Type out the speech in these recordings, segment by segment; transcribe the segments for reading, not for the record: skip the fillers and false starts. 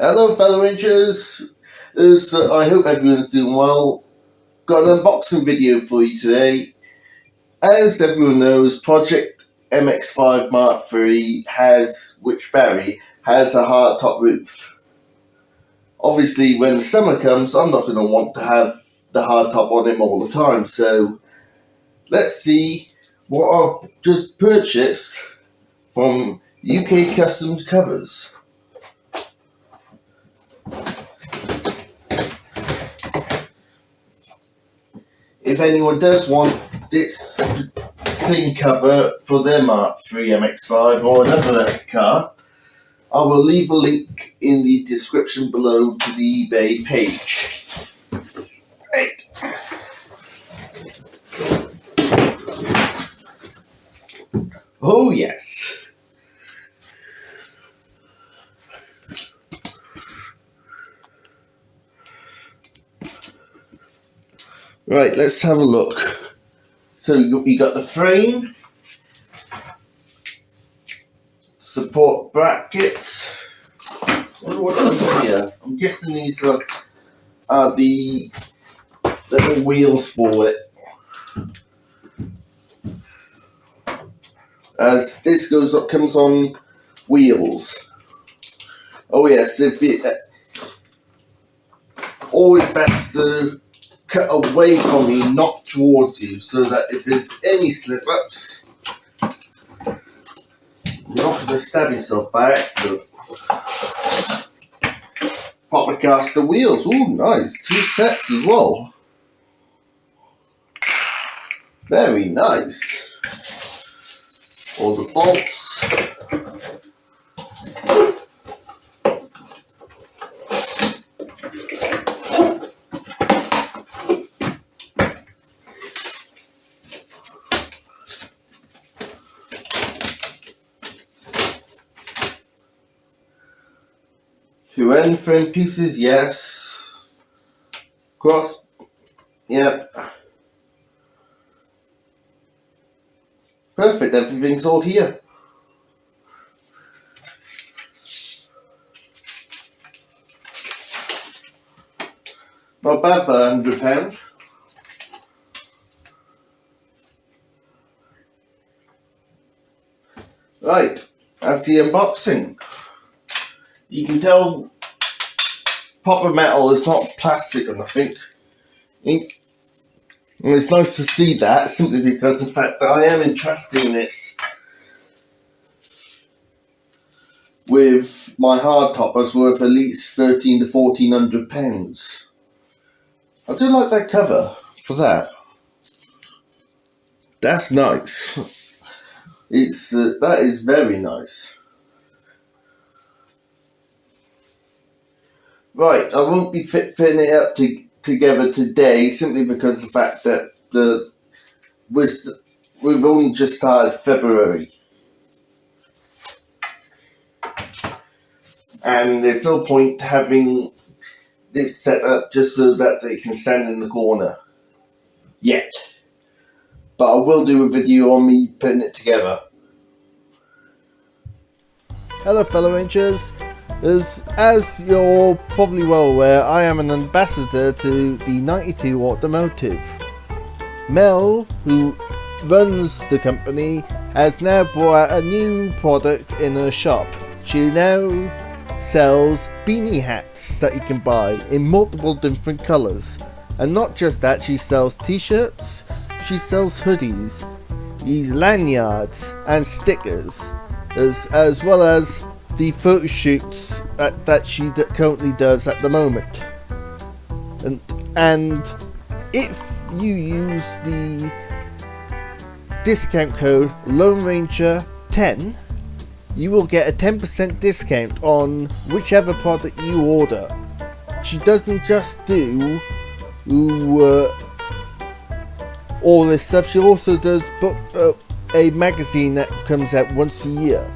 Hello fellow Rangers, I hope everyone's doing well. Got an unboxing video for you today. As everyone knows, Project Mx5 Mk3 has a hard top roof. Obviously when the summer comes, I'm not going to want to have the hard top on him all the time, so let's see what I've just purchased from UK Customs Covers. If anyone does want this same cover for their Mark III MX5 or another car, I will leave a link in the description below to the eBay page. Right. Oh yes. Right, let's have a look. So you got the frame, support brackets. What else here? I'm guessing these are the little wheels for it. As this comes on wheels. Oh yes, always best to cut away from you, not towards you, so that if there's any slip-ups, you're not going to stab yourself by accident. Proper caster wheels, ooh nice, 2 sets as well. Very nice. All the bolts. Two end frame pieces, yes. Cross, yep. Perfect, everything's all here. Not bad for £100. Right, that's the unboxing. You can tell proper metal, it's not plastic or nothing. And it's nice to see that, simply because of the fact that I am entrusting this with my hard toppers worth at least £1,300 to £1,400. I do like that cover for that. That's nice. That is very nice. Right, I won't be fitting it up together today, simply because of the fact that we've only just started February. And there's no point having this set up just so that they can stand in the corner. Yet. But I will do a video on me putting it together. Hello fellow Rangers. As you're probably well aware, I am an ambassador to the 92 Automotive. Mel, who runs the company, has now brought out a new product in her shop. She now sells beanie hats that you can buy in multiple different colours. And not just that, she sells t-shirts, she sells hoodies, these lanyards and stickers, as well as the photo shoots that she currently does at the moment. And if you use the discount code Lone Ranger 10, you will get a 10% discount on whichever product you order. She doesn't just do all this stuff, she also does a magazine that comes out once a year.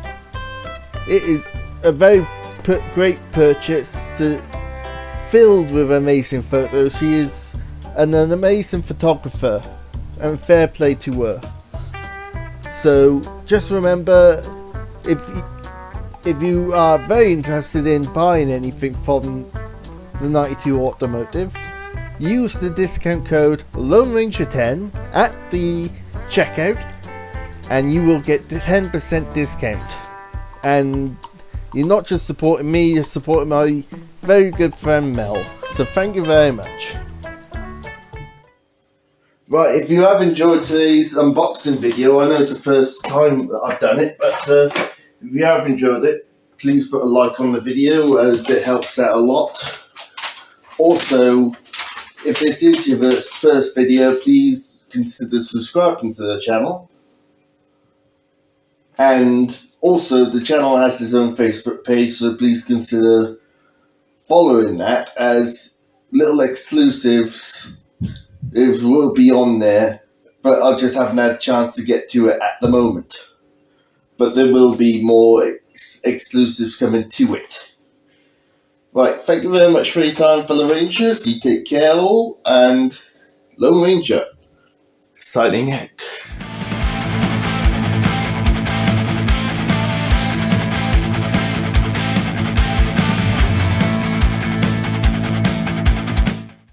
It is a very great purchase, filled with amazing photos. She is an amazing photographer, and fair play to her. So just remember, if you are very interested in buying anything from the 92 Automotive, use the discount code Lone Ranger 10 at the checkout and you will get the 10% discount. And you're not just supporting me, you're supporting my very good friend Mel. So thank you very much. Right, if you have enjoyed today's unboxing video, I know it's the first time that I've done it, but if you have enjoyed it, please put a like on the video as it helps out a lot. Also, if this is your first video, please consider subscribing to the channel. And also, the channel has its own Facebook page, so please consider following that, as little exclusives it will be on there, but I just haven't had a chance to get to it at the moment. But there will be more exclusives coming to it. Right, thank you very much for your time, fellow Rangers. You take care all, and Lone Ranger, signing out.